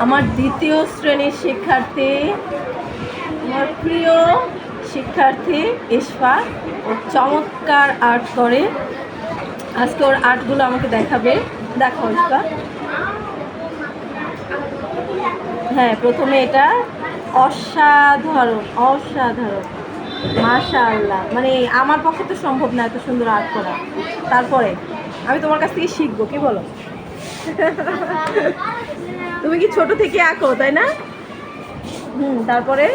আমার দ্বিতীয় শ্রেণীর শিক্ষার্থী, আমার প্রিয় শিক্ষার্থী ইশফা। ও চমৎকার আর্ট করে। আজকে ওর আর্টগুলো আমাকে দেখাবে। দেখো ইশফা। হ্যাঁ, প্রথমে এটা অসাধারণ অসাধারণ, মাশাআল্লাহ। মানে আমার পক্ষে তো সম্ভব না এত সুন্দর আর্ট করা। তারপরে আমি তোমার কাছ থেকে শিখবো, কি বলো? তুমি কি ছোট থেকে আঁকো, তাই না? তারপরে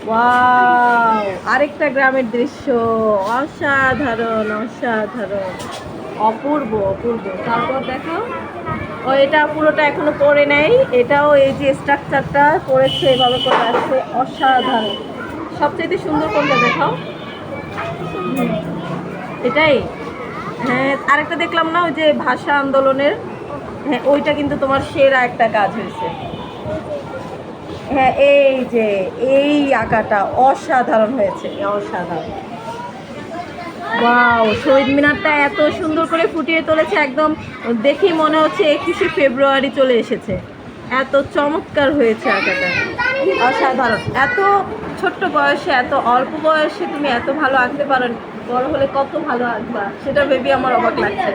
ওয়াও, আরেকটা গ্রামের দৃশ্য। অসাধারণ অসাধারণ, অপূর্ব অপূর্ব। তারপর দেখো, ও এটা পুরোটা এখনো পড়ে নেই, এটাও এই যে স্ট্রাকচারটা পড়েছে এভাবে করে আসছে। অসাধারণ। সবচেয়ে সুন্দর কোনটা দেখাও? এটাই। হ্যাঁ, আরেকটা দেখলাম না, ওই যে ভাষা আন্দোলনের। হ্যাঁ, ওইটা কিন্তু তোমার সেরা একটা কাজ হয়েছে। হ্যাঁ, এই যে এই আঁকাটা অসাধারণ হয়েছে, অসাধারণ। ওয়াও, শহীদ মিনারটা এত সুন্দর করে ফুটিয়ে তুলেছে, একদম দেখেই মনে হচ্ছে 21শে ফেব্রুয়ারি চলে এসেছে। এত চমৎকার হয়েছে আঁকাটা, অসাধারণ। এত ছোট্ট বয়সে, এত অল্প বয়সে তুমি এত ভালো আঁকতে পারো, বড় হলে কত ভালো আঁকবা সেটা ভেবে আমার অবাক লাগছে।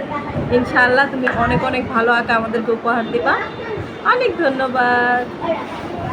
ইনশাআল্লাহ তুমি অনেক অনেক ভালো আঁকা আমাদেরকে উপহার দিবা। অনেক ধন্যবাদ।